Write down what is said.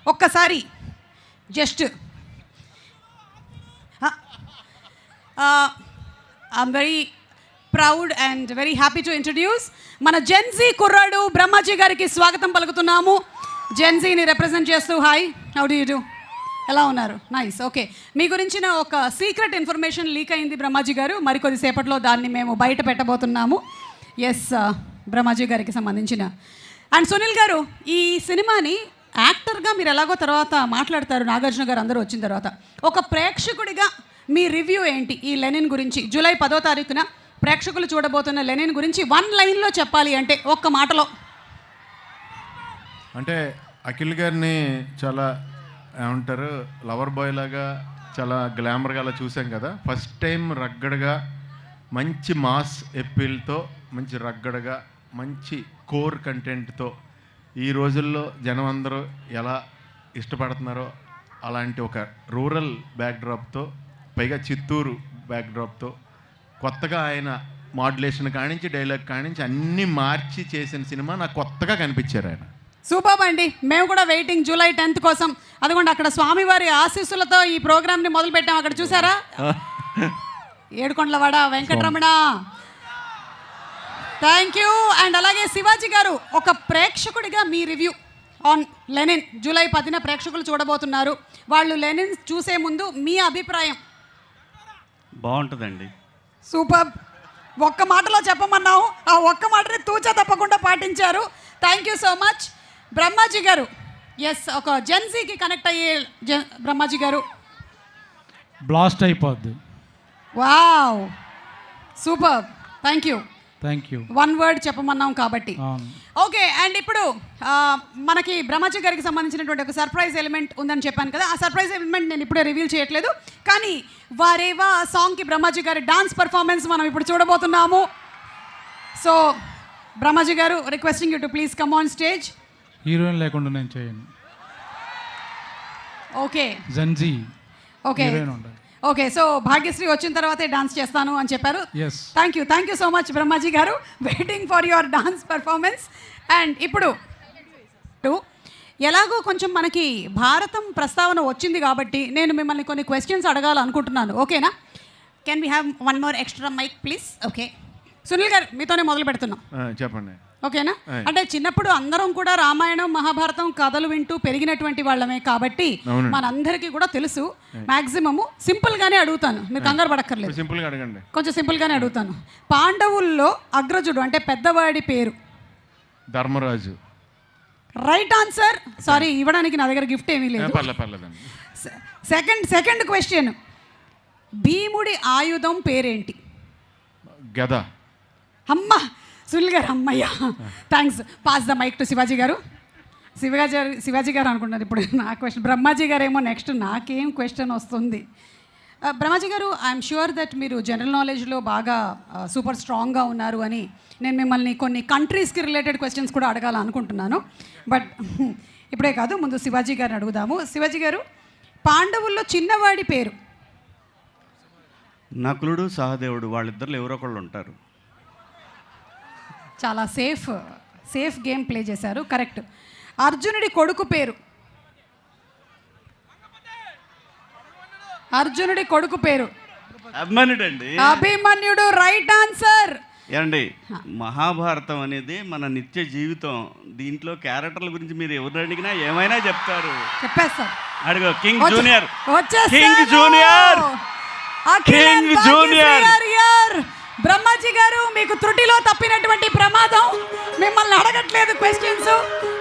ఒక్కసారి just I'm very proud and very happy to introduce మన Gen Z కుర్రాడు బ్రహ్మాజీ గారికి స్వాగతం పలుకుతున్నాము. జెన్జీని రిప్రజెంట్ చేస్తూ hi, how do you do, ఎలా ఉన్నారు? నైస్. ఓకే, మీ గురించిన ఒక సీక్రెట్ ఇన్ఫర్మేషన్ లీక్ అయింది బ్రహ్మాజీ గారు. మరికొద్దిసేపట్లో దాన్ని మేము బయట పెట్టబోతున్నాము. ఎస్, బ్రహ్మాజీ గారికి సంబంధించిన. అండ్ సునీల్ గారు, ఈ సినిమాని యాక్టర్గా మీరు ఎలాగో తర్వాత మాట్లాడతారు, నాగార్జున గారు అందరూ వచ్చిన తర్వాత. ఒక ప్రేక్షకుడిగా మీ రివ్యూ ఏంటి ఈ లెనిన్ గురించి? జూలై 10వ తారీఖున ప్రేక్షకులు చూడబోతున్న లెనిన్ గురించి 1 లైన్లో చెప్పాలి అంటే, ఒక్క మాటలో. అంటే అఖిల్ గారిని చాలా ఏమంటారు, లవర్ బాయ్ లాగా చాలా గ్లామర్గా అలా చూసాం కదా. ఫస్ట్ టైం రగ్గడగా మంచి మాస్ ఎప్పీల్తో, మంచి రగ్గడగా మంచి కోర్ కంటెంట్తో ఈ రోజుల్లో జనం అందరూ ఎలా ఇష్టపడుతున్నారో అలాంటి ఒక రూరల్ బ్యాక్డ్రాప్తో, పైగా చిత్తూరు బ్యాక్డ్రాప్తో కొత్తగా ఆయన మాడ్యులేషన్ కానించి డైలాగ్ కానించి అన్నీ మార్చి చేసిన సినిమా నాకు కొత్తగా కనిపించారు ఆయన. సూపర్ అండి, మేము కూడా వెయిటింగ్ జూలై 10th కోసం. అదిగోండి అక్కడ స్వామివారి ఆశీస్సులతో ఈ ప్రోగ్రామ్ని మొదలుపెట్టాం. అక్కడ చూసారా, ఏడుకొండలవాడ వెంకటరమణ. Thank you. అండ్ అలాగే శివాజీ గారు, ఒక ప్రేక్షకుడిగా మీ రివ్యూ ఆన్ లెనిన్. జూలై 10న ప్రేక్షకులు చూడబోతున్నారు. వాళ్ళు లెనిన్ చూసే ముందు మీ అభిప్రాయం. బాగుంటుందండి. సూపర్. ఒక్క మాటలో చెప్పమన్నావు, ఆ ఒక్క మాటని తూచా తప్పకుండా పాటించారు. Thank you so much Brahmaji గారు. ఎస్, ఒక జెన్జీకి కనెక్ట్ అయ్యే బ్రహ్మాజీ గారు. బ్లాస్ట్ అయిపోద్ది. Wow, super. Thank you. 1 word చెప్పమన్నాం కాబట్టి. ఓకే, అండ్ ఇప్పుడు మనకి బ్రహ్మాజీ గారికి సంబంధించినటువంటి ఒక సర్ప్రైజ్ ఎలిమెంట్ ఉందని చెప్పాను కదా. ఆ సర్ప్రైజ్ ఎలిమెంట్ నేను ఇప్పుడే రివీల్ చేయట్లేదు, కానీ వారేవా సాంగ్కి బ్రహ్మాజీ గారి డాన్స్ పర్ఫార్మెన్స్ మనం ఇప్పుడు చూడబోతున్నాము. సో బ్రహ్మాజీ గారు, requesting you to please come on stage. Heroine లేకుండా నేను చేయను. ఓకే జెన్జీ. ఓకే ఓకే, సో భాగ్యశ్రీ వచ్చిన తర్వాతే డాన్స్ చేస్తాను అని చెప్పారు. Thank you so much Brahmaji గారు. Waiting for your dance performance. And ఇప్పుడు ఎలాగో కొంచెం మనకి భారతం ప్రస్తావన వచ్చింది కాబట్టి నేను మిమ్మల్ని కొన్ని క్వశ్చన్స్ అడగాలనుకుంటున్నాను. ఓకేనా? Can we have 1 more extra mic please? Okay, Sunil గారు మీతోనే మొదలు పెడుతున్నాం. చెప్పండి. ఓకేనా? అంటే చిన్నప్పుడు అందరం కూడా రామాయణం మహాభారతం కథలు వింటూ పెరిగినటువంటి వాళ్ళమే కాబట్టి మనందరికీ కూడా తెలుసు. మాక్సిమము సింపుల్గానే అడుగుతాను, మీరు కంగారు పడక్కర్లేదు. సింపుల్గా అడగండి. కొంచెం సింపుల్గానే అడుగుతాను. పాండవుల్లో అగ్రజుడు అంటే పెద్దవాడి పేరు? ధర్మరాజు. Right answer. సారీ, ఇవ్వడానికి నా దగ్గర గిఫ్ట్ ఏమీ లేదు. సెకండ్ క్వశ్చన్, భీముడి ఆయుధం పేరేంటి? గద. అమ్మ సునీల్ గారు, అమ్మయ్య, thanks. Pass the mic to Shivaji గారు. శివాజీ గారు అనుకుంటున్నారు ఇప్పుడు నా క్వశ్చన్. బ్రహ్మాజీ గారు ఏమో నెక్స్ట్ నాకేం క్వశ్చన్ వస్తుంది. బ్రహ్మాజీ గారు, ఐఎమ్ షూర్ దట్ మీరు జనరల్ నాలెడ్జ్లో బాగా సూపర్ స్ట్రాంగ్గా ఉన్నారు అని నేను మిమ్మల్ని కొన్ని కంట్రీస్కి రిలేటెడ్ క్వశ్చన్స్ కూడా అడగాలనుకుంటున్నాను. బట్ ఇప్పుడే కాదు, ముందు శివాజీ గారిని అడుగుదాము. శివాజీ గారు, పాండవుల్లో చిన్నవాడి పేరు? నకులుడు సహదేవుడు, వాళ్ళిద్దరు ఎవరో ఒకళ్ళు ఉంటారు. చాలా సేఫ్ గేమ్ ప్లే చేశారు. కరెక్ట్. అర్జునుడి కొడుకు పేరు? అర్జునుడి కొడుకు పేరు అభిమన్యుడు. Right answer. ఏమండి, మహాభారతం అనేది మన నిత్య జీవితం. దీంట్లో క్యారెక్టర్ల గురించి మీరు ఎవరు అడిగినా ఏమైనా చెప్తారు. చెప్పేస్తారు. అడుగు. King junior. బ్రహ్మాజీ గారు, మీకు త్రుటిలో తప్పినటువంటి ప్రమాదం. మిమ్మల్ని అడగట్లేదు క్వశ్చన్స్.